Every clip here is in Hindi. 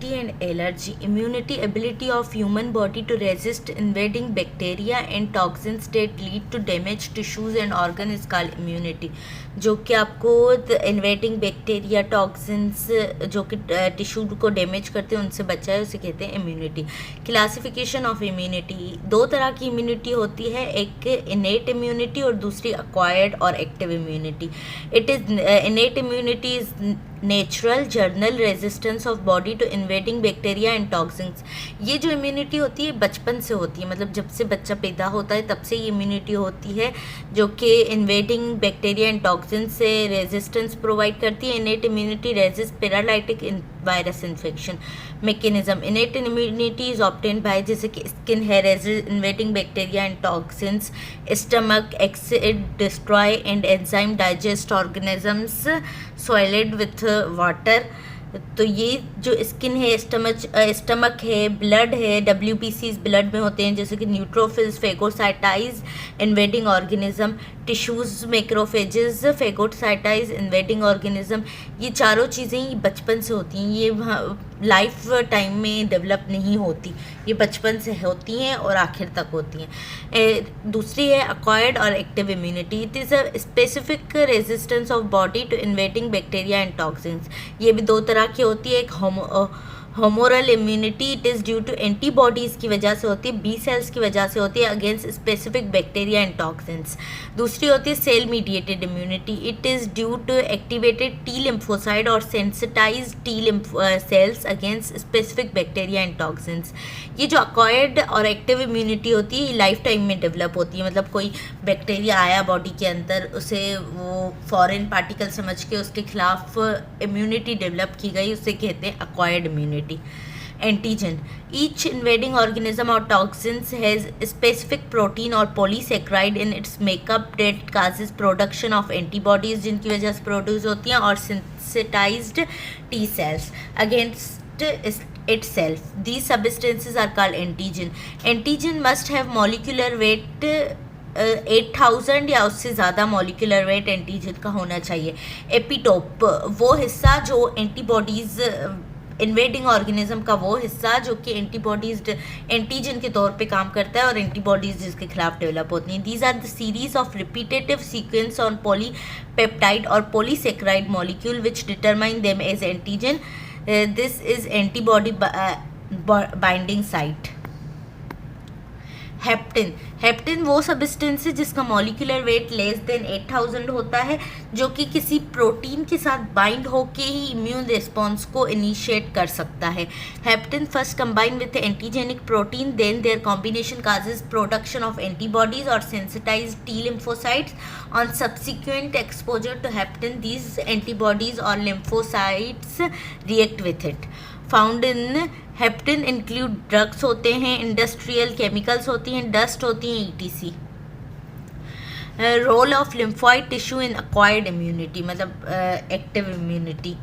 and allergy. Immunity ability of human body to resist invading bacteria and toxins that lead to damaged tissues and organ is called immunity. जो कि आपको इन्वेडिंग बैक्टीरिया टॉक्सिन्स जो कि टिश्यू को डैमेज करते हैं उनसे बचाए, उसे कहते हैं इम्यूनिटी. Classification of immunity. दो तरह की इम्यूनिटी होती है, एक इनेट इम्यूनिटी और दूसरी अक्वायर्ड और active immunity. It is innate immunity is natural general resistance of body to invading bacteria and toxins. ये जो इम्यूनिटी होती है बचपन से होती है, मतलब जब से बच्चा पैदा होता है तब से ये इम्यूनिटी होती है जो कि इन्वेडिंग बैक्टीरिया एंड टॉक्सिन्स से रेजिस्टेंस प्रोवाइड करती है. Innate immunity resist paralytic virus infection. Mechanism. Innate immunity is obtained by, जैसे कि स्किन है invading bacteria and toxins, stomach acid destroy and enzyme digest organisms soiled with water. तो ये जो स्किन है, स्टमक है, ब्लड है, WBCs ब्लड में होते हैं जैसे कि neutrophils, phagocytize invading organism, tissues macrophages, phagocytize invading organism. ये चारों चीज़ें ये बचपन से होती हैं, ये लाइफ टाइम में डेवलप नहीं होती, ये बचपन से होती हैं और आखिर तक होती हैं. दूसरी है अक्वायर्ड और active immunity. It is a specific resistance of body to invading bacteria and toxins. ये भी दो तरह की होती है. एक humoral immunity, it is due to antibodies की वजह से होती है, बी सेल्स की वजह से होती है against specific bacteria and toxins. दूसरी होती है cell mediated immunity. It is due to activated T lymphocyte और sensitize T cells against specific bacteria and toxins. ये जो अक्वायर्ड और एक्टिव इम्यूनिटी होती है ये लाइफ टाइम में डेवलप होती है, मतलब कोई बैक्टीरिया आया बॉडी के अंदर, उसे वो फॉरेन पार्टिकल समझ के उसके खिलाफ इम्यूनिटी डेवलप की गई, उसे कहते हैं acquired immunity. Antigen. Each invading organism or toxins has a specific protein or polysaccharide in its makeup that causes production of antibodies जिनकी वजह से प्रोड्यूस होती हैं, और sensitized T cells against itself. These substances are called antigen. Antigen must have molecular weight 8000 या उससे ज़्यादा मॉलिक्यूलर वेट एंटीजन का होना चाहिए. एपिटोप, वो हिस्सा जो एंटीबॉडीज़ इन्वेडिंग ऑर्गेनिज्म का वो हिस्सा जो कि एंटीबॉडीज एंटीजन के तौर पे काम करता है और एंटीबॉडीज जिसके खिलाफ डेवलप होती हैं. These are the series of repetitive sequence on polypeptide और polysaccharide molecule which determine them as antigen. This is antibody binding site. Hapten. Hapten वो सब्सटेंस है जिसका मॉलिक्यूलर वेट लेस देन 8000 होता है, जो कि किसी प्रोटीन के साथ बाइंड होके ही इम्यून रिस्पॉन्स को इनिशिएट कर सकता है. Hapten first combine with antigenic protein, then their combination causes production of antibodies और sensitize T lymphocytes. On subsequent exposure to hapten these antibodies और lymphocytes react with it. Found in hapten include drugs होते हैं, इंडस्ट्रियल केमिकल्स होती हैं, डस्ट होती हैं, ETC. Role of lymphoid tissue in acquired immunity, मतलब active immunity.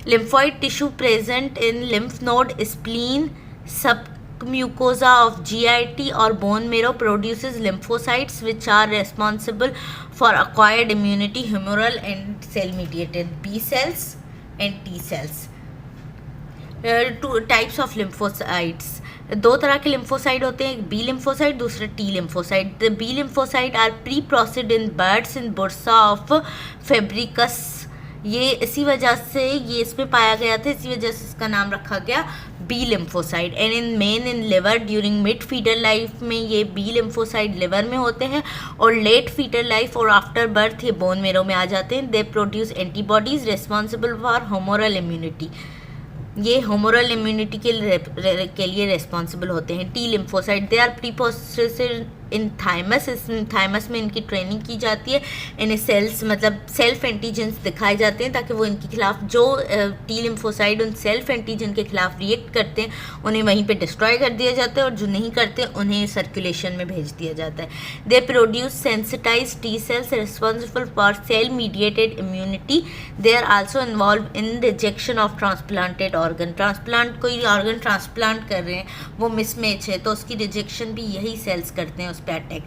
Lymphoid tissue present in lymph node, spleen, sub mucosa of GIT or bone marrow produces lymphocytes which are responsible for acquired immunity, humoral and cell mediated B cells and T cells. Two types of lymphocytes. दो तरह के लिम्फोसाइट होते हैं, एक बी लिम्फोसाइट, दूसरा T lymphocyte. The B lymphocyte are pre processed in birds in bursa of Fabricius. ये इसी वजह से ये इसमें पाया गया था, इसी वजह से इसका नाम रखा गया B lymphocyte. And in man in liver during mid fetal life में ये बी लिम्फोसाइट लिवर में होते हैं, और लेट फीटर लाइफ और आफ्टर बर्थ ये बोन मेरो में आ जाते हैं. They produce antibodies responsible for humoral immunity. ये होमोरल इम्यूनिटी के लिए रेस्पॉन्सिबल होते हैं. T lymphocyte, they are preprocessed in thymus. इस थाइमस में इनकी ट्रेनिंग की जाती है. इन्हें सेल्स मतलब सेल्फ एंटीजेंस दिखाए जाते हैं ताकि वो इनके खिलाफ जो टी लिम्फोसाइड उन सेल्फ एंटीजन के खिलाफ रिएक्ट करते हैं उन्हें वहीं पे डिस्ट्रॉय कर दिया जाता है, और जो नहीं करते उन्हें सर्कुलेशन में भेज दिया जाता है. They produce sensitize T cells responsible for cell mediated immunity. They are also involve in rejection of transplanted organ. Transplant, कोई ऑर्गन ट्रांसप्लांट कर रहे हैं, वो मिसमैच है तो उसकी रिजेक्शन भी यही सेल्स करते हैं उस पे attack.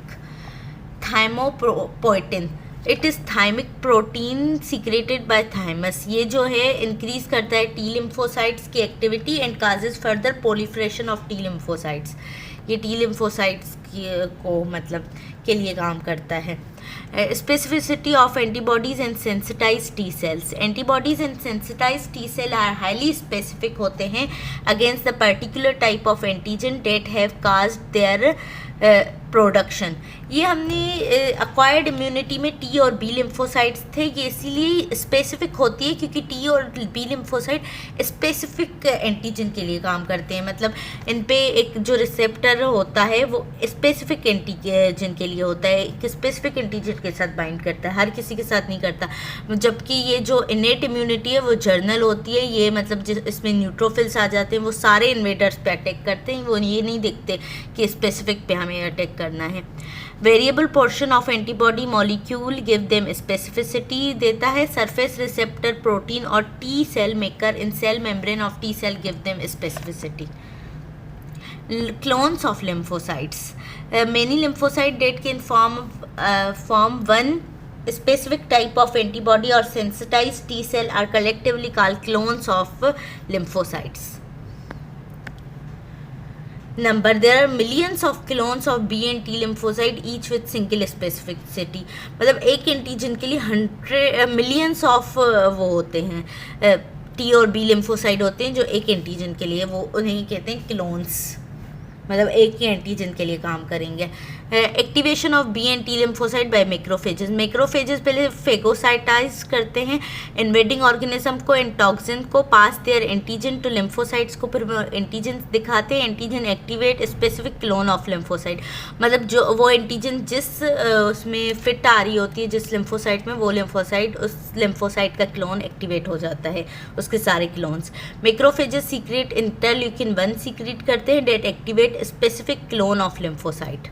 Thymopoietin. It is thymic protein secreted by thymus. ये जो है इंक्रीज करता है टी लिम्फोसाइट्स की activity and causes further proliferation of T lymphocytes. ये टी लिम्फोसाइट्स को मतलब के लिए काम करता है। Specificity of antibodies and sensitize T cells. Antibodies and sensitize T cell are highly specific होते हैं against the particular type of antigen that have caused their production. ये हमने अक्वायर्ड इम्यूनिटी में टी और बी लिम्फोसाइट्स थे, ये इसीलिए स्पेसिफिक होती है क्योंकि टी और बी लिम्फोसाइट स्पेसिफिक एंटीजन के लिए काम करते हैं। मतलब इन पे एक जो रिसेप्टर होता है वो स्पेसिफिक एंटीजन के लिए होता है, एक स्पेसिफिक एंटीजन के साथ बाइंड करता है, हर किसी के साथ नहीं करता। जबकि ये जो इनेट इम्यूनिटी है वो जर्नल होती है, ये मतलब इसमें न्यूट्रोफिल्स आ जाते हैं, वो सारे इन्वेडर्स पे अटैक करते हैं, वो ये नहीं देखते कि स्पेसिफिक पे हमें अटैक करना है। Variable portion of antibody molecule give them specificity देता है। सरफेस रिसेप्टर प्रोटीन और T cell marker in cell membrane of T cell give them specificity. Clones of lymphocytes. Many lymphocyte that can form one specific type of antibody or sensitized T cell are collectively called clones of lymphocytes. Number, there are millions of clones of B and T lymphocyte each with single specificity. मतलब एक एंटीजन के लिए 100 मिलियंस ऑफ वो होते हैं टी और बी लिम्फोसाइट होते हैं जो एक एंटीजन के लिए, वो उन्हें कहते हैं क्लोन्स, मतलब एक ही एंटीजन के लिए काम करेंगे। Activation of B and T lymphocyte by macrophages. Macrophages पहले फेगोसाइटाइज करते हैं इन्वेडिंग ऑर्गेनिज्म को एंड टॉक्सिन को, pass their antigen to lymphocytes को, फिर एंटीजन दिखाते हैं। Antigen activate specific clone of lymphocyte, मतलब जो वो एंटीजन जिस उसमें फिट आ रही होती है जिस लिम्फोसाइट में, वो लिम्फोसाइट उस लिम्फोसाइट का क्लोन एक्टिवेट हो जाता है, उसके सारे clones. Macrophages secrete interleukin 1 secrete करते हैं that activate specific clone of lymphocyte.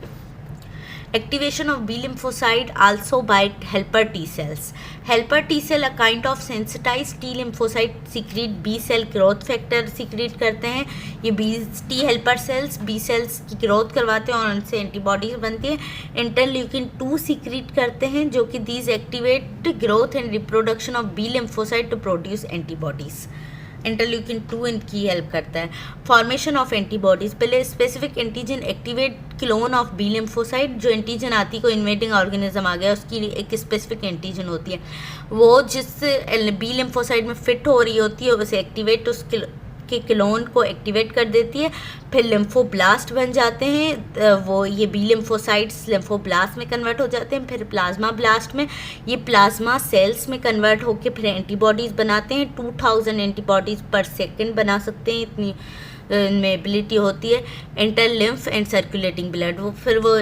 Activation of B lymphocyte also by helper T cells. Helper T cell a kind of sensitized T lymphocyte secrete B cell growth factor secrete करते हैं। ये T helper cells B cells की ग्रोथ करवाते हैं और उनसे एंटीबॉडीज बनती हैं। इंटरल्यूकिन 2 सीक्रेट करते हैं जो कि these activate growth and reproduction of B lymphocyte to produce antibodies. Interleukin 2 इनकी हेल्प करता है। फॉर्मेशन ऑफ एंटीबॉडीज़, पहले specific antigen activate clone of B lymphocyte. जो एंटीजन आती को इन्वेडिंग ऑर्गेनिज्म आ गया उसकी एक स्पेसिफिक एंटीजन होती है, वो जिस बी लिम्फोसाइट में फिट हो रही होती है उसे एक्टिवेट के क्लोन को एक्टिवेट कर देती है। फिर लिम्फोब्लास्ट बन जाते हैं, वो ये बी लिम्फोसाइट्स लिम्फोब्लास्ट में कन्वर्ट हो जाते हैं। फिर प्लाज्मा ब्लास्ट में ये प्लाज्मा सेल्स में कन्वर्ट होकर फिर एंटीबॉडीज़ बनाते हैं। 2000 एंटीबॉडीज़ पर सेकंड बना सकते हैं, इतनी इनमें एबिलिटी होती है। Inter lymph and circulating blood, वो फिर वो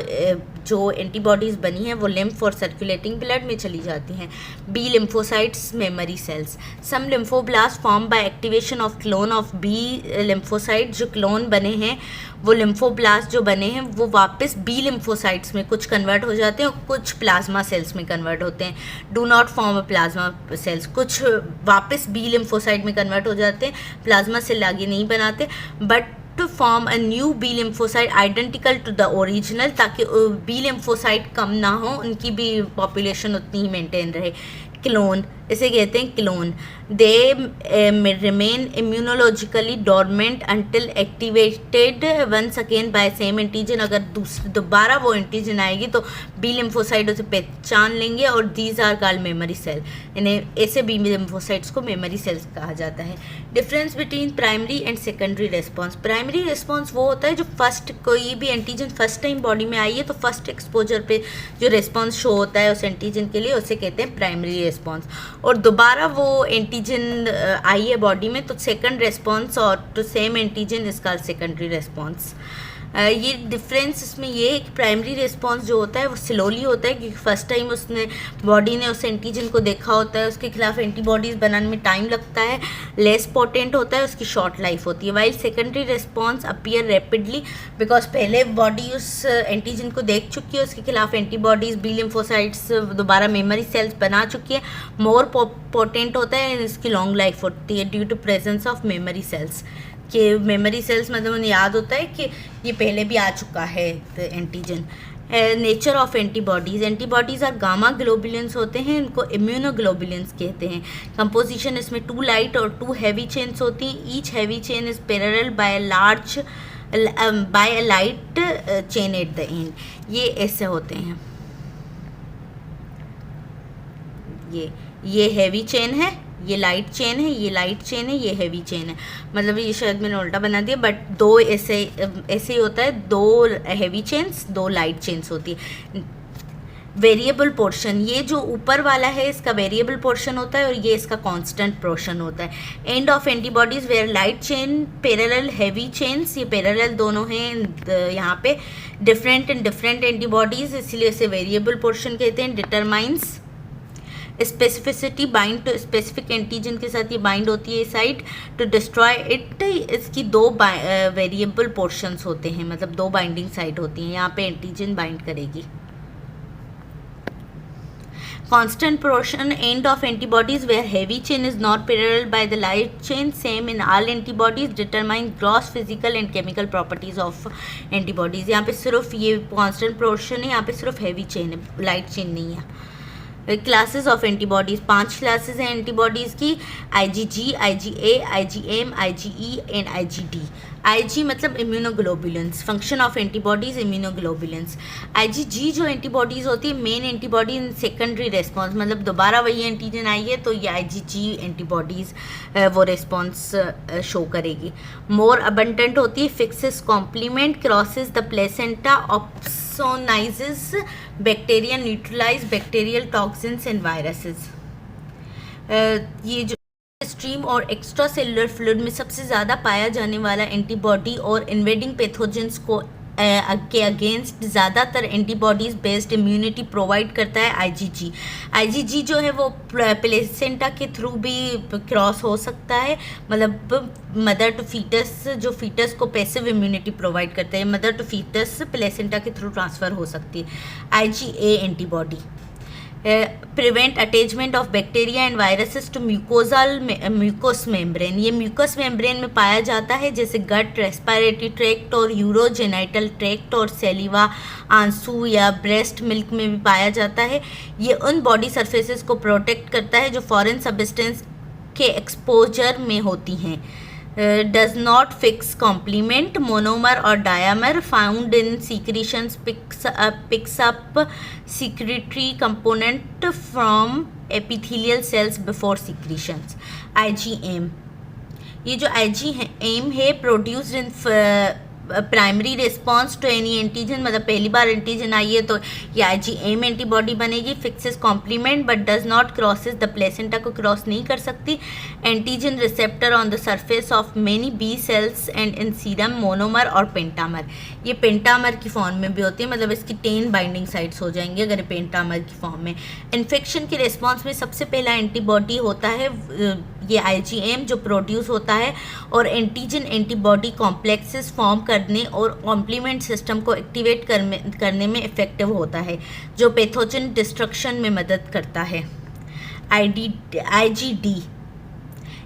जो एंटीबॉडीज़ बनी हैं वो लिम्फ और सर्कुलेटिंग ब्लड में चली जाती हैं। B lymphocytes memory cells. Some lymphoblast form by activation of clone of B lymphocyte. जो क्लोन बने हैं वो लिम्फोब्लास्ट जो बने हैं वो वापस बी लिम्फोसाइट्स में कुछ कन्वर्ट हो जाते हैं और कुछ प्लाज्मा सेल्स में कन्वर्ट होते हैं। Do not form a plasma cells, कुछ वापस बी लिम्फोसाइट में कन्वर्ट हो जाते हैं, प्लाज्मा सेल आगे नहीं बनाते, but to form a new B lymphocyte identical to the original, ताकि बी लिम्फोसाइट कम ना हो, उनकी भी पॉपुलेशन उतनी ही मेंटेन रहे। क्लोन, इसे कहते हैं clone. They remain immunologically dormant until activated once again by same antigen. अगर दोबारा वो एंटीजन आएगी तो बी लिम्फोसाइट उसे पहचान लेंगे और these are called memory cell. इन्हें ऐसे बी लिम्फोसाइट्स को मेमोरी सेल्स कहा जाता है। Difference between primary and secondary response. Primary response वो होता है जो फर्स्ट, कोई भी एंटीजन फर्स्ट टाइम बॉडी में आई है तो फर्स्ट एक्सपोजर पे जो रिस्पॉन्स शो होता है उस एंटीजन के लिए, उसे कहते हैं प्राइमरी रिस्पॉन्स। और दोबारा वो एंटीजन आई है बॉडी में तो सेकंड रिस्पॉन्स और to same antigen is called secondary response. ये डिफरेंस इसमें ये है कि प्राइमरी रिस्पॉन्स जो होता है वो स्लोली होता है क्योंकि फर्स्ट टाइम उसने बॉडी ने उस एंटीजन को देखा होता है, उसके खिलाफ एंटीबॉडीज़ बनाने में टाइम लगता है, लेस पोटेंट होता है, उसकी शॉर्ट लाइफ होती है। While secondary response appear rapidly because पहले बॉडी उस एंटीजन को देख चुकी है, उसके खिलाफ एंटीबॉडीज़ बी लिम्फोसाइट्स दोबारा मेमोरी सेल्स बना चुकी है, मोर पोटेंट होता है, इसकी लॉन्ग लाइफ होती है due to presence of memory cells. कि मेमोरी सेल्स मतलब उन्हें याद होता है कि ये पहले भी आ चुका है antigen. Nature of antibodies, antibodies are gamma globulins होते हैं, इनको इम्यूनोग्लोबुलिन्स कहते हैं। कंपोजिशन इसमें 2 लाइट और 2 हैवी चेन्स होती हैं। Each heavy chain is parallel by a light chain at the end. ये ऐसे होते हैं, ये हैवी चेन है, ये लाइट चेन है, ये लाइट चेन है, ये हैवी चेन है। मतलब ये शायद मैंने उल्टा बना दिया, बट दो ऐसे ही होता है, 2 हैवी चेन्स 2 लाइट चेन्स होती है। वेरिएबल पोर्शन, ये जो ऊपर वाला है इसका वेरिएबल पोर्शन होता है और ये इसका कांस्टेंट पोर्शन होता है। End of antibodies where light chain parallel heavy chains, ये पैरेलल दोनों हैं यहाँ पे। डिफरेंट एंटीबॉडीज, इसलिए इसे वेरिएबल पोर्शन कहते हैं। Determines specificity, bind to specific antigen के साथ ये बाइंड होती है साइट टू डिस्ट्रॉय इट। इसकी 2 वेरिएबल पोर्शंस होते हैं, मतलब 2 बाइंडिंग साइट होती हैं, यहाँ पे एंटीजन बाइंड करेगी। Constant portion end of antibodies where heavy chain is not parallel by the light chain, same in all antibodies, determine gross physical and chemical properties of antibodies। यहाँ पे सिर्फ ये constant portion है, यहाँ पे सिर्फ heavy chain है, light chain नहीं है। क्लासेस ऑफ एंटीबॉडीज़, 5 क्लासेस हैं एंटीबॉडीज़ की। IgG, IgA, IgM, IgE and IgD। IG मतलब immunoglobulins, function of antibodies immunoglobulins. IgG जो एंटीबॉडीज़ होती है main antibody in secondary response, मतलब दोबारा वही एंटीजन आई है तो ये IgG एंटीबॉडीज़ वो रेस्पॉन्स शो करेगी। मोर अबंडेंट होती है, fixes complement, crosses the placenta, opsonizes bacteria, neutralize bacterial toxins and viruses. ये जो स्ट्रीम और एक्स्ट्रा सेलुलर फ्लूइड में सबसे ज़्यादा पाया जाने वाला एंटीबॉडी और इन्वेडिंग पैथोजेंस को के अगेंस्ट ज़्यादातर एंटीबॉडीज़ बेस्ड इम्यूनिटी प्रोवाइड करता है IgG। IgG जो है वो प्लेसेंटा के थ्रू भी क्रॉस हो सकता है, मतलब मदर टू फीटस, जो फीटस को पैसिव इम्यूनिटी प्रोवाइड करता है, मदर टू फीटस प्लेसेंटा के थ्रू ट्रांसफ़र हो सकती है। IgA antibody prevent attachment of bacteria and viruses to mucous membrane. ये म्यूकोस मेम्ब्रेन में पाया जाता है, जैसे गट, रेस्पिरेटरी ट्रैक्ट और यूरोजेनाइटल ट्रैक्ट और सेलिवा, आंसू या ब्रेस्ट मिल्क में भी पाया जाता है। ये उन बॉडी सरफेसेस को प्रोटेक्ट करता है जो फॉरेन सब्सटेंस के एक्सपोजर में होती हैं। Does not fix complement, monomer or dimer found in secretions picks up secretory component from epithelial cells before secretions। IgM, ये जो IgM है produced in primary response to any antigen, मतलब पहली बार एंटीजन आई है तो ये IgM एंटीबॉडी बनेगी। Fixes complement but does not crosses the placenta, को क्रॉस नहीं कर सकती। Antigen receptor on the surface of many B cells and in serum, monomer और पेंटामर। ये पेंटामर की फॉर्म में भी होती है, मतलब इसकी 10 बाइंडिंग साइट्स हो जाएंगी अगर पेंटामर की फॉर्म में। इन्फेक्शन के रिस्पॉन्स में सबसे पहला एंटीबॉडी होता है ये IgM जो प्रोड्यूस होता है और एंटीजन एंटीबॉडी कॉम्प्लेक्सेस फॉर्म करने और कॉम्प्लीमेंट सिस्टम को एक्टिवेट करने में इफेक्टिव होता है, जो पैथोजन डिस्ट्रक्शन में मदद करता है। IgD,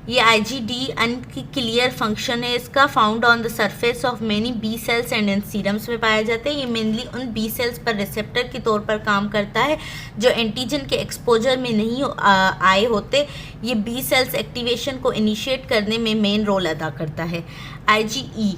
ये IgD अनक्लियर फंक्शन है इसका, found on the surface of many B cells and in serums में पाया जाता है। ये मेनली उन बी सेल्स पर रिसेप्टर के तौर पर काम करता है जो एंटीजन के एक्सपोजर में नहीं आए होते। ये बी सेल्स एक्टिवेशन को इनिशिएट करने में मेन रोल अदा करता है। IgE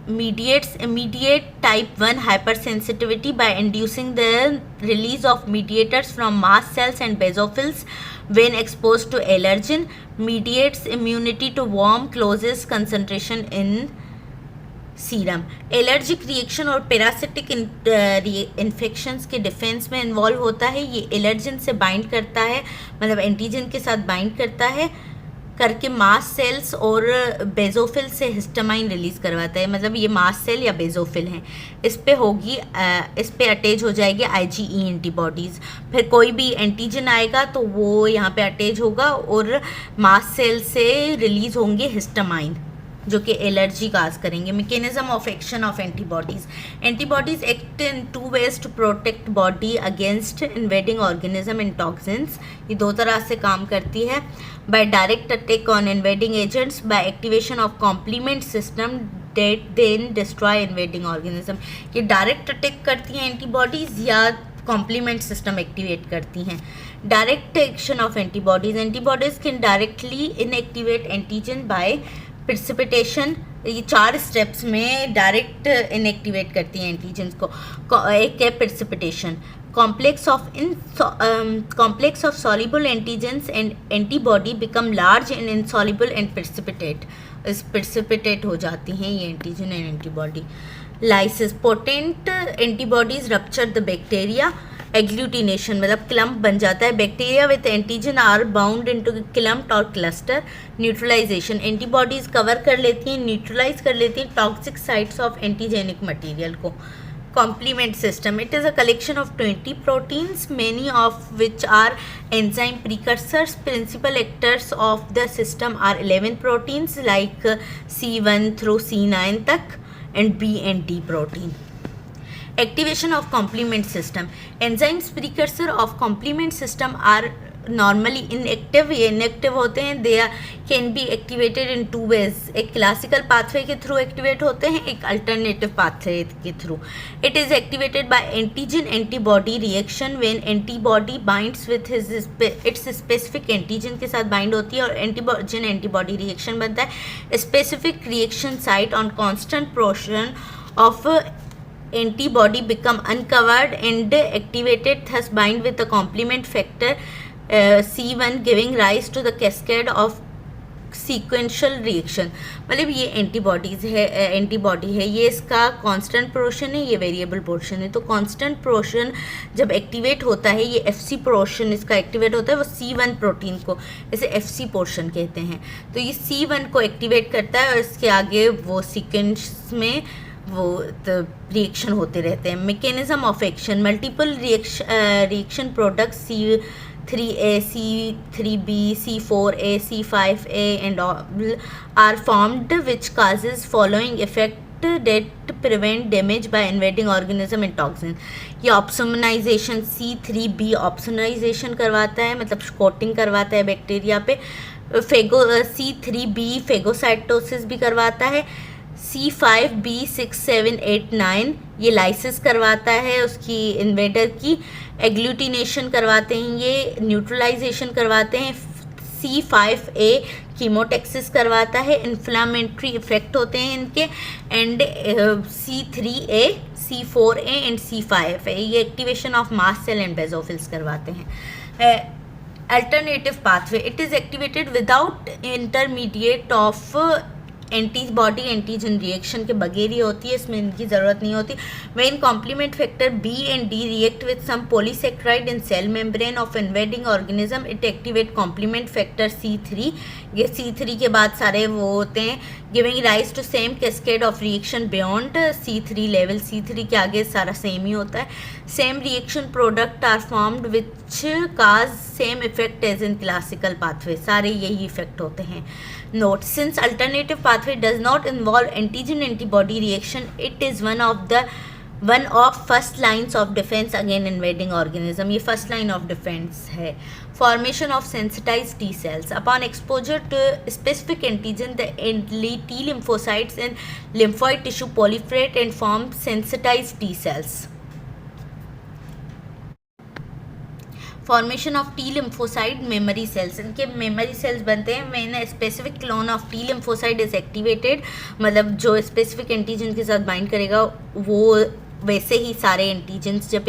mediates immediate type 1 hypersensitivity by inducing the release of mediators from mast cells and basophils when exposed to allergen, mediates immunity to warm closest concentration in serum. Allergic reaction और पैरासिटिक इन्फेक्शंस के डिफेंस में इन्वॉल्व होता है। ये एलर्जन से बाइंड करता है, मतलब एंटीजन के साथ बाइंड करता है करके मास्ट सेल्स और बेजोफिल से हिस्टामाइन रिलीज़ करवाता है, मतलब ये मास्ट सेल या बेजोफिल हैं। इस पे अटैच हो जाएगी IgE एंटीबॉडीज़। फिर कोई भी एंटीजन आएगा तो वो यहाँ पे अटैच होगा और मास्ट सेल से रिलीज़ होंगे हिस्टामाइन जो कि एलर्जी काज करेंगे। Mechanism of action of antibodies, antibodies act in 2 ways to protect body against invading organism and toxins. ये 2 तरह से काम करती है। By direct attack on invading agents, by activation of complement system that then destroy invading organism. ये डायरेक्ट अटैक करती हैं एंटीबॉडीज़ या कॉम्प्लीमेंट सिस्टम एक्टिवेट करती हैं। Direct action of antibodies, antibodies can directly inactivate antigen by precipitation. ये 4 स्टेप्स में डायरेक्ट इनएक्टिवेट करती हैं एंटीजन्स को। एक है precipitation, complex of soluble antigens and antibody become large and insoluble and precipitate हो जाती हैं ये antigen and antibody. Lysis, potent antibodies rupture the bacteria. Agglutination मतलब क्लम्प बन जाता है। Bacteria with antigen are bound into clump और क्लस्टर। न्यूट्रलाइजेशन, एंटीबॉडीज कवर कर लेती हैं, न्यूट्रलाइज कर लेती हैं toxic sites of antigenic material को। Complement system, it is a collection of 20 proteins, many of which are enzyme precursors. Principal actors of the system are 11 proteins like C1 through C9 तक and B and D protein. Activation of complement system, enzymes precursor of complement system are normally inactive, ये इनएक्टिव होते हैं। They can be activated in 2 ways, एक क्लासिकल पाथवे के थ्रू एक्टिवेट होते हैं, एक अल्टरनेटिव पाथवे के थ्रू। It is activated by antigen antibody reaction when antibody binds with its specific antigen के साथ बाइंड होती है और एंटीजन एंटीबॉडी रिएक्शन बनता है। Specific reaction site on constant portion of antibody become uncovered and activated, thus bind with the complement factor C1 giving rise to the cascade of sequential reaction. मतलब ये एंटीबॉडी है, ये इसका कांस्टेंट पोर्शन है, ये वेरिएबल पोर्शन है। तो कांस्टेंट पोर्शन जब एक्टिवेट होता है, ये FC पोर्शन इसका एक्टिवेट होता है, वो C1 प्रोटीन को इसे FC पोर्शन कहते हैं। तो ये C1 को एक्टिवेट करता है और इसके आगे वो सीक्वेंस में वो रिएक्शन होते रहते हैं। Mechanism of action, multiple reaction products C3A, C3B, C4A, C5A and all are formed which causes following effect that prevent damage by invading organism and toxin. ये ऑप्सोनाइजेशन C3B ऑप्सोनाइजेशन करवाता है, मतलब कोटिंग करवाता है बैक्टीरिया पे। C3B फेगोसाइटोसिस भी करवाता है। C5B6789 ये लाइसिस करवाता है उसकी इन्वेडर की। एग्लूटिनेशन करवाते हैं, ये न्यूट्रलाइजेशन करवाते हैं। C5A कीमोटेक्सिस करवाता है, इन्फ्लामेटरी इफेक्ट होते हैं इनके। And C3A, C4A and C5A ये activation of mast cell and basophils करवाते हैं। Alternative pathway, it is activated without intermediate of antibody antigen reaction के बगैर ही होती है, इसमें इनकी ज़रूरत नहीं होती। When complement factor B and D react with some polysaccharide in cell membrane of invading organism, it activate complement factor C3। ये C3 के बाद सारे वो होते हैं, giving rise to same cascade of reaction beyond C3 level. C3 के आगे सारा सेम ही होता है। Same reaction product are formed which cause same effect as in classical pathway, सारे यही इफेक्ट होते हैं। Note, since alternative pathway does not involve antigen antibody reaction, it is one of first lines of defense against invading organism. ये first line of defense है। Formation of sensitized T cells upon exposure to specific antigen, the T lymphocytes in lymphoid tissue proliferate and form sensitized T cells. Formation of T lymphocyte memory cells, इनके मेमोरी सेल्स बनते हैं when specific clone of T lymphocyte is activated, मतलब जो स्पेसिफिक एंटीजन के साथ बाइंड करेगा वो वैसे ही सारे एंटीजन्स जब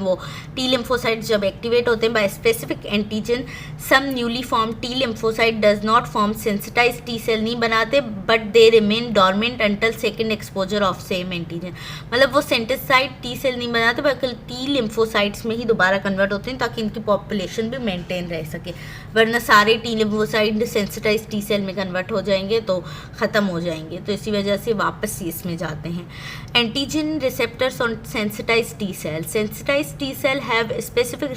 वो टी लिम्फोसाइट जब एक्टिवेट होते हैं by specific antigen, some newly form T lymphocyte does not form sensitize T cell नहीं बनाते, but they remain dormant until second exposure of same antigen. मतलब वो सेंसिटाइज टी सेल नहीं बनाते बल्कि टी लिम्फोसाइट्स में ही दोबारा कन्वर्ट होते हैं ताकि इनकी पॉपुलेशन भी मेंटेन रह सके, वरना सारे T lymphocyte sensitize T cell में कन्वर्ट हो जाएंगे तो ख़त्म हो जाएंगे। तो इसी वजह से वापस इसमें जाते हैं। Antigen receptors on sensitized T cells. Sensitized T cell have specific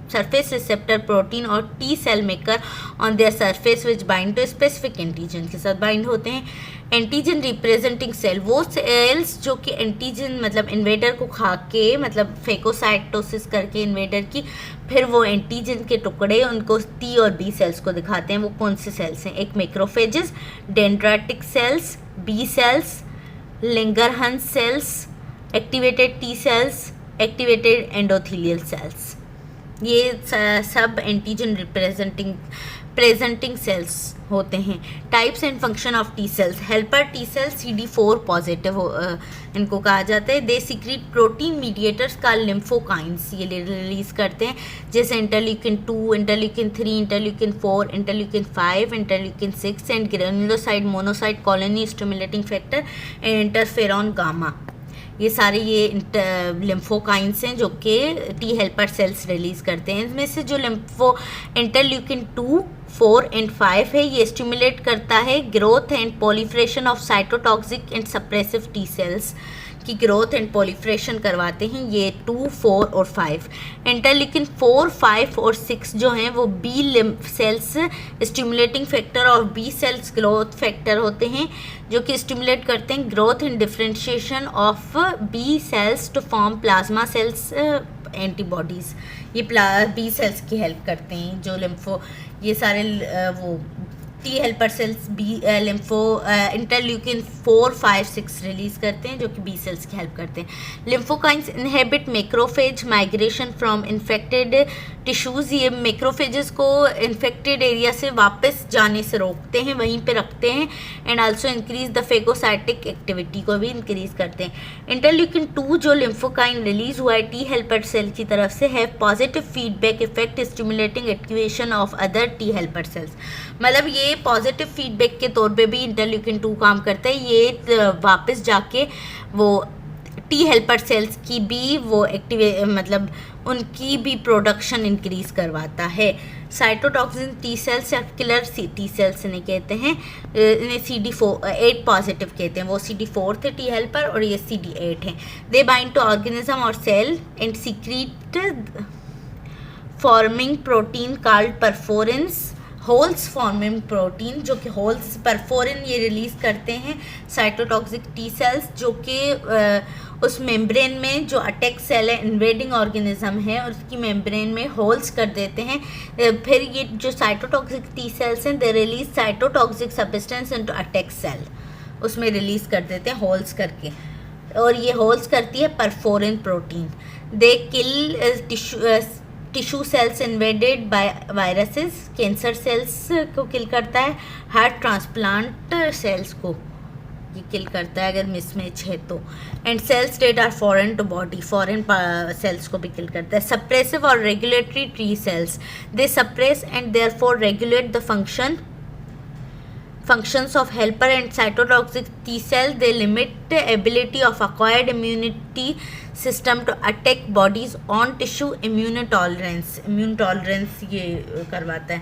surface receptor protein और T cell maker on their surface which bind to specific antigen के साथ bind होते हैं। एंटीजन रिप्रेजेंटिंग सेल, वो सेल्स जो कि एंटीजन मतलब इन्वेडर को खा के, मतलब फेकोसाइटोसिस करके इन्वेडर की, फिर वो एंटीजन के टुकड़े उनको टी और बी सेल्स को दिखाते हैं। वो कौन से सेल्स हैं? एक macrophages, dendritic cells, B cells, Langerhans cells, activated T cells, activated endothelial cells, ये सब एंटीजन प्रेजेंटिंग सेल्स होते हैं। Types and function of T cells. Helper T cells CD4 positive इनको कहा जाता है। दे सीक्रेट प्रोटीन मीडिएटर्स का लिम्फोकाइंस, ये रिलीज करते हैं, जैसे interleukin 2, interleukin 3, interleukin 4, interleukin 5, interleukin 6 and granulocyte monocyte colony stimulating factor and interferon gamma. ये सारे ये लिम्फोकाइंस हैं जो कि टी हेल्पर सेल्स रिलीज़ करते हैं। इनमें से जो इंटरल्यूकिन 2, 4 एंड 5 है, ये स्टिमुलेट करता है growth and proliferation of cytotoxic and suppressive T cells की ग्रोथ एंड पॉलीफ्रेशन करवाते हैं, ये 2, 4 और 5। इंटरल्यूकिन 4, 5 और 6 जो हैं वो B lymph cells stimulating factor और बी सेल्स ग्रोथ फैक्टर होते हैं, जो कि स्टिमुलेट करते हैं growth and differentiation of B cells to form plasma cells antibodies. ये बी सेल्स की हेल्प करते हैं, जो लिम्फो ये सारे वो T helper cells B lympho interleukin 4, 5, 6 release करते हैं, जो कि बी सेल्स की हेल्प करते हैं। Lymphokines inhibit macrophage migration from infected tissues, ये मैक्रोफेजेस को इन्फेक्टेड एरिया से वापस जाने से रोकते हैं, वहीं पे रखते हैं, and also increase the phagocytic activity को भी इंक्रीज करते हैं। इंटरल्यूकिन 2 जो लिम्फोकाइन रिलीज हुआ है टी हेल्पर सेल की तरफ से, have positive feedback effect stimulating activation of other T helper sales. मतलब ये पॉजिटिव फीडबैक के तौर पे भी इंटरल्यूकिन 2 काम करता है, ये वापस जाके वो टी हेल्पर सेल्स की भी वो मतलब उनकी भी प्रोडक्शन इंक्रीज करवाता है। साइटोटॉक्सिन टी सेल्स या किलर टी सेल्स इन्हें कहते हैं, इन्हें CD8 पॉजिटिव कहते हैं, वो CD4 थे टी हेल्पर और ये CD8 हैं। दे बाइंड टू ऑर्गेनिज्म और cell and secrete forming protein called perforins, holes forming protein, जो कि होल्स परफोरिन ये रिलीज़ करते हैं साइटोटॉक्सिक टी सेल्स, जो कि उस मेम्ब्रेन में जो अटैक सेल है, इन्वेडिंग ऑर्गेनिज्म है, और उसकी मेम्ब्रेन में होल्स कर देते हैं। फिर ये जो साइटोटॉक्सिक टी सेल्स हैं, they release cytotoxic substance into attack cell, उसमें रिलीज़ कर देते हैं होल्स करके, और ये होल्स करती है परफोरिन प्रोटीन। दे किल tissue cells invaded bye viruses, cancer cells को किल करता है, हार्ट ट्रांसप्लांट सेल्स को ये किल करता है अगर मिसमैच है तो, and cells that are foreign to body, foreign cells को भी किल करता है। सप्रेसिव और regulatory T cells, they suppress and therefore regulate the functions of helper and cytotoxic T cells. They limit the ability of acquired immunity system to attack bodies on tissue immune tolerance ये करवाता है,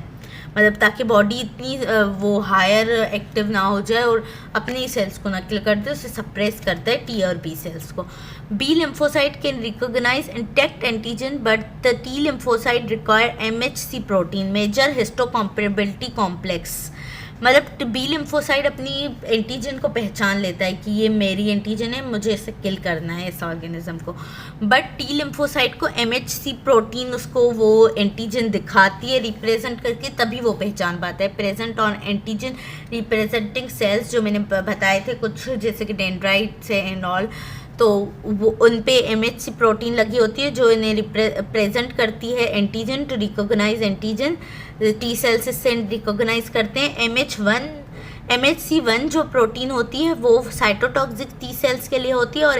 मतलब ताकि बॉडी इतनी वो हायर एक्टिव ना हो जाए और अपनी सेल्स को ना किल कर दे, उसे सप्रेस करता है टी और बी सेल्स को। B lymphocyte can recognize intact antigen but the T lymphocyte require MHC protein, major histocompatibility complex, मतलब बी लिम्फोसाइट अपनी एंटीजन को पहचान लेता है कि ये मेरी एंटीजन है, मुझे इसे किल करना है इस ऑर्गेनिज्म को, बट टी लिम्फोसाइट को MHC प्रोटीन उसको वो एंटीजन दिखाती है रिप्रेजेंट करके, तभी वो पहचान पाता है। Present on antigen representing cells जो मैंने बताए थे कुछ, जैसे कि डेंड्राइट्स एंड ऑल, तो वो उन पे MHC प्रोटीन लगी होती है जो इन्हें प्रेजेंट करती है antigen to recognise antigen. T cells इससे रिकॉग्नाइज करते हैं। MHC1 जो प्रोटीन होती है वो साइटोटॉक्सिक टी सेल्स के लिए होती है, और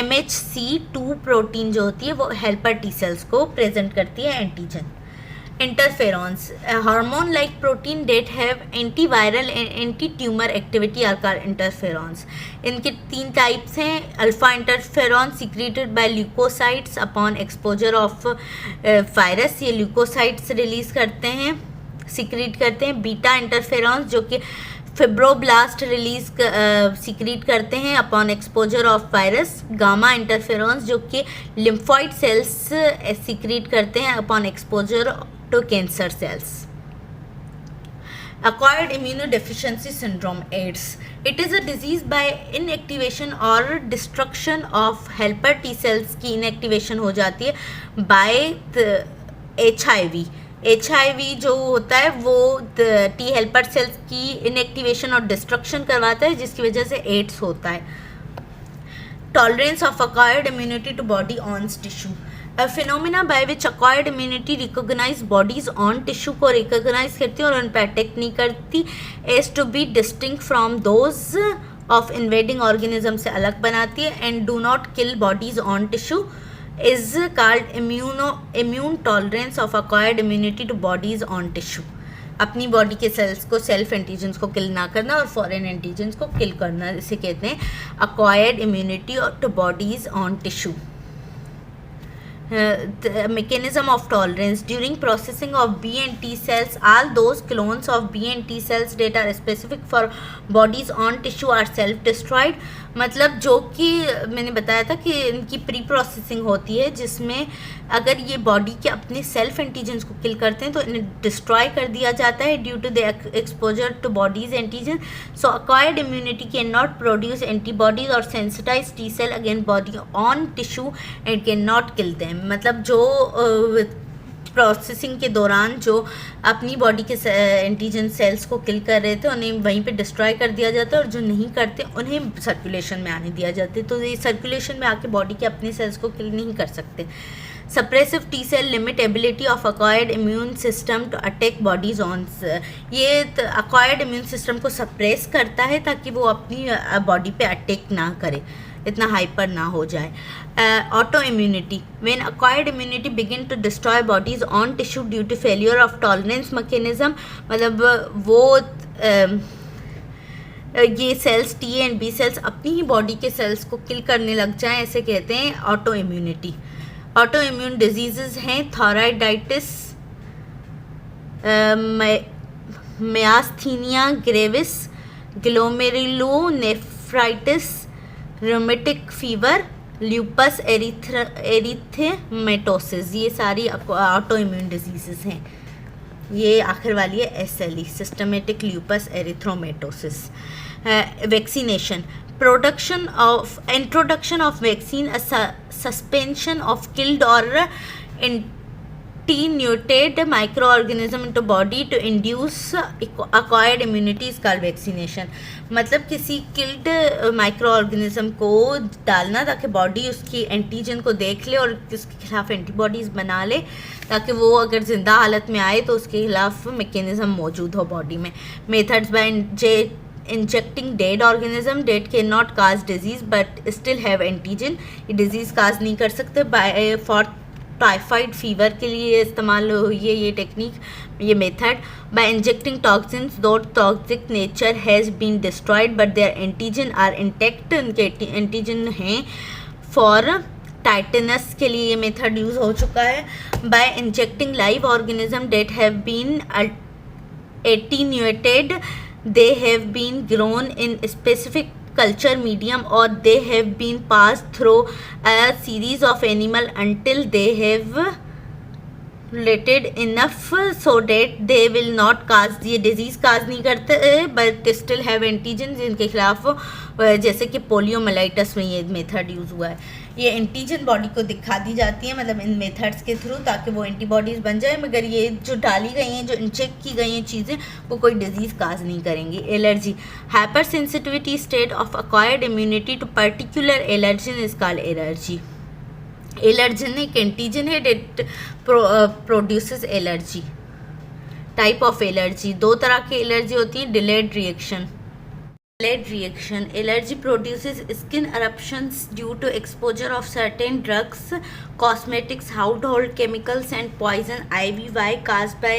MHC2 प्रोटीन जो होती है वो हेल्पर टी सेल्स को प्रेजेंट करती है antigen. Interferons, hormone like protein that have antiviral and anti tumour activity are called interferons. इनके 3 टाइप्स हैं। Alpha interferon secreted by leukocytes upon exposure of virus, ये ल्यूकोसाइट्स रिलीज करते हैं, सीक्रेट करते हैं। बीटा इंटरफेरॉन्स जो कि फिब्रोब्लास्ट सीक्रेट करते हैं upon exposure of virus. Gamma interferons जो कि लिम्फॉइड सेल्स सीक्रेट करते हैं upon exposure to cancer cells. Acquired immunodeficiency syndrome (AIDS). It is a disease by inactivation or destruction of helper T cells की inactivation हो जाती है by HIV, HIV जो होता है वो टी हेल्पर सेल्स की इनएक्टिवेशन और डिस्ट्रक्शन करवाता है, जिसकी वजह से एड्स होता है. Tolerance of acquired immunity to body on tissue, a phenomena by which acquired immunity recognize bodies on tissue को recognize करती है और उन पर अटैक नहीं करती, as to be distinct from those of invading organism से अलग बनाती है, and do not kill bodies on tissue, is called immune tolerance of acquired immunity to bodies on tissue. अपनी बॉडी के सेल्स को, सेल्फ एंटीजेंस को किल ना करना और फॉरेन एंटीजेंस को किल करना, इसे कहते हैं acquired immunity to bodies on tissue. The mechanism of tolerance during processing of B and T cells, all those clones of B and T cells that are specific for bodies on tissue are self destroyed. मतलब जो कि मैंने बताया था कि इनकी प्री प्रोसेसिंग होती है, जिसमें अगर ये बॉडी के अपने सेल्फ एंटीजेंस को किल करते हैं तो इन्हें डिस्ट्रॉय कर दिया जाता है due to the exposure to body's antigen. So acquired immunity can not produce antibodies और sensitize T cell against body on tissue and can not kill them. मतलब जो प्रोसेसिंग के दौरान जो अपनी बॉडी के एंटीजन सेल्स को किल कर रहे थे उन्हें वहीं पे डिस्ट्रॉय कर दिया जाता है, और जो नहीं करते उन्हें सर्कुलेशन में आने दिया जाता है. तो ये सर्कुलेशन में आके बॉडी के अपने सेल्स को किल नहीं कर सकते. Suppressive T cell limit ability of acquired immune system to attack body's own. ये अक्वायर्ड इम्यून सिस्टम को सप्रेस करता है ताकि वो अपनी बॉडी पे अटैक ना करे, इतना हाइपर ना हो जाए. Auto immunity, when acquired immunity begin to destroy body's own tissue due to failure of tolerance mechanism. मतलब वो ये cells T and B cells अपनी ही बॉडी के सेल्स को किल करने लग जाएं, ऐसे कहते हैं auto immunity. Auto immune diseases हैं thyroiditis, myasthenia gravis, glomerulonephritis, rheumatic fever, lupus erythematosus. ये सारी ऑटो इम्यून डिजीजेस हैं. ये आखिर वाली है SLE, systemic lupus erythematosus. Vaccination, introduction of vaccine, a suspension of killed or attenuated microorganism into body to induce acquired immunity is called vaccination. मतलब किसी किल्ड माइक्रो ऑर्गेनिज्म को डालना ताकि बॉडी उसकी एंटीजन को देख ले और उसके खिलाफ एंटीबॉडीज़ बना ले, ताकि वो अगर ज़िंदा हालत में आए तो उसके खिलाफ मैकेनिज्म मौजूद हो बॉडी में. Methods by injecting dead organism date can not cause disease but still have antigen. ये डिजीज़ काज नहीं कर सकते. बाय फॉर टाइफाइड फीवर के लिए इस्तेमाल हुई है ये टेक्निक, ये method. By injecting toxins though toxic nature has been destroyed but their antigen are intact. उनके एंटीजन हैं. फॉर टाइटनस के लिए ये मेथड यूज़ हो चुका है. By injecting live organism that have been attenuated, they have been grown in specific culture medium or they have been passed through a series of animal until they have related enough so that they will not cause, ये डिजीज़ काज नहीं करते बट स्टिल हैव एंटीजन, जिनके खिलाफ जैसे कि पोलियोमाइलाइटिस में ये मेथड यूज़ हुआ है. ये एंटीजन बॉडी को दिखा दी जाती है मतलब इन मेथड्स के थ्रू, ताकि वो एंटीबॉडीज़ बन जाए, मगर ये जो डाली गई हैं, जो इंजेक्ट की गई हैं चीज़ें, वो कोई डिजीज़ काज नहीं करेंगी. Allergy, hyper sensitivity state of acquired immunity to particular allergen is called allergy. Allergen एक एंटीजन है that produces allergy. Type of allergy, दो तरह की एलर्जी होती है. Delayed reaction, allergy produces skin eruptions due to exposure of certain drugs, cosmetics, household chemicals and poison IVY caused by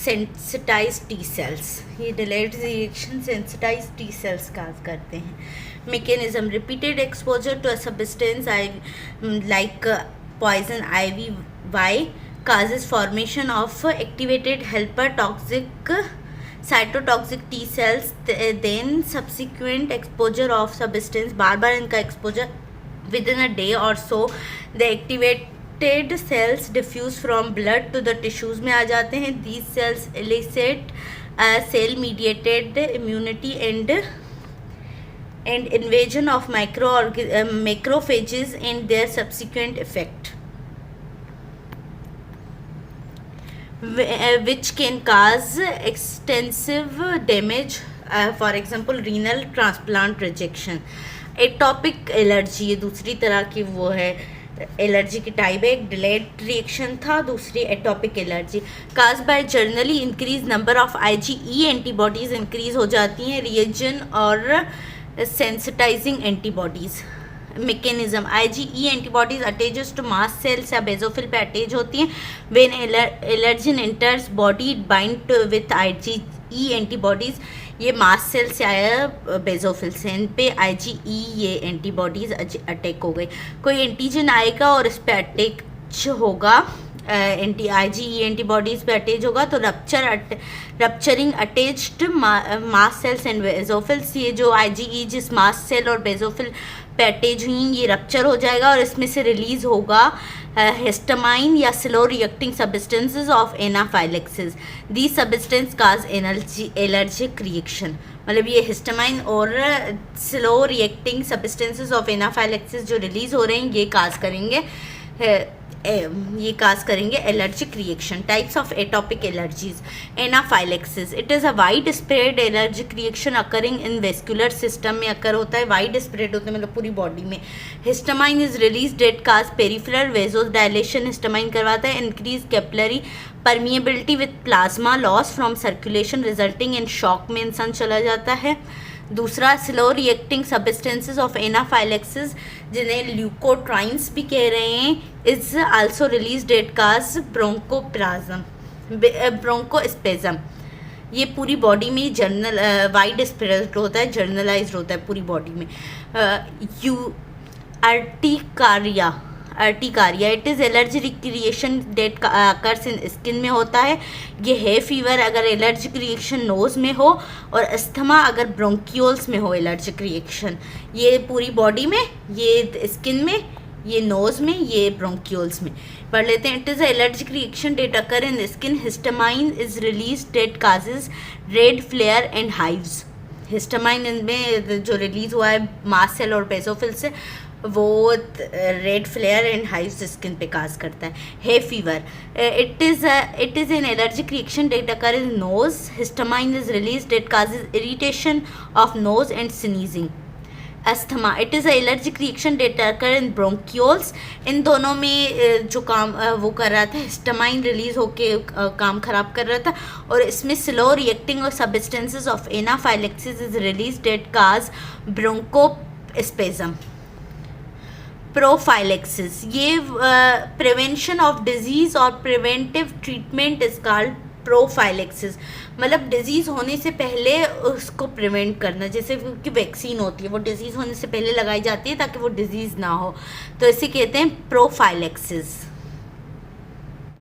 sensitized T cells. ये delayed reaction sensitized T cells cause करते हैं. mechanism, repeated exposure to a substance like poison IVY causes formation of activated helper toxic cytotoxic T cells, then subsequent exposure of substance, बार बार इनका exposure within a day or so, the activated cells diffuse from blood to the tissues में आ जाते हैं. These cells elicit cell mediated immunity and invasion of macrophages and their subsequent effect. which can cause extensive damage, for example renal transplant rejection. Atopic allergy ये दूसरी तरह की वो है एलर्जी की टाइप है. एक डिलेड रिएक्शन था, दूसरी atopic allergy. Cause by generally increase number of IgE antibodies increase हो जाती हैं, रिएजन और sensitising antibodies. Mechanism IgE antibodies attaches to mast cells या बेजोफिल पे अटैच होती हैं. When allergen enters body bind with IgE antibodies. ये मास्ट सेल से आया बेजोफिल से, इन पे IgE ये एंटीबॉडीज़ अटैक हो गई. कोई एंटीजन आएगा और इस पर अटैक होगा, IgE एंटीबॉडीज़ पे अटैच होगा तो rupturing attached mast cells and basophils. ये जो IgE जिस मास्ट सेल और बेजोफिल पे अटैच हुई ये रप्चर हो जाएगा और इसमें से रिलीज़ होगा हिस्टामाइन या slow reacting substances of anaphylaxis. The substance cause allergic reaction. मतलब ये हिस्टामाइन और slow reacting substances of anaphylaxis जो रिलीज़ हो रहे हैं ये काज करेंगे allergic reaction. Types of atopic allergies. Anaphylaxis it is a wide spread allergic reaction occurring in vascular system में अकर होता है, वाइड स्प्रेड होता है मतलब पूरी बॉडी में. Histamine is release that cause peripheral vasodilation histamine करवाता है. Increase capillary permeability with plasma loss from circulation resulting in shock में इंसान चला जाता है. दूसरा slow reacting substances of anaphylaxis जिन्हें ल्यूकोट्राइन्स भी कह रहे हैं is also release that cause bronchospasm. ये पूरी बॉडी में वाइड स्प्रेड होता है, जर्नलाइज्ड होता है पूरी बॉडी में. Urticaria it is allergy reaction that occurs in skin में होता है. ये है फीवर अगर एलर्जिक रिएक्शन नोज़ में हो और अस्थमा अगर ब्रोंकियोल्स में हो एलर्जिक रिएक्शन. ये पूरी बॉडी में, ये स्किन में, ये नोज़ में, ये ब्रोंकियोल्स में. पढ़ लेते हैं. It is allergic reaction that occur in skin. Histamine is release that causes red flare and hives. Histamine इनमें जो रिलीज़ हुआ है मास्ट सेल और बेसोफिल से वो red flare and hives skin पे काज करता है. Hay fever it is an allergic reaction that occur in nose. Histamine is release that causes irritation of nose and sneezing. Asthma it is allergic reaction that occur in bronchioles. इन दोनों में जो काम वो कर रहा था हिस्टामाइन रिलीज होके काम खराब कर रहा था और इसमें स्लो रिएक्टिंग और substances of anaphylaxis is release that cause bronchospasm. Prophylaxis ये प्रिवेंशन ऑफ डिजीज़ और preventive treatment is called prophylaxis. मतलब डिजीज़ होने से पहले उसको प्रिवेंट करना, जैसे कि वैक्सीन होती है वो डिजीज़ होने से पहले लगाई जाती है ताकि वो डिजीज़ ना हो, तो इसे कहते हैं प्रोफाइलेक्सिस.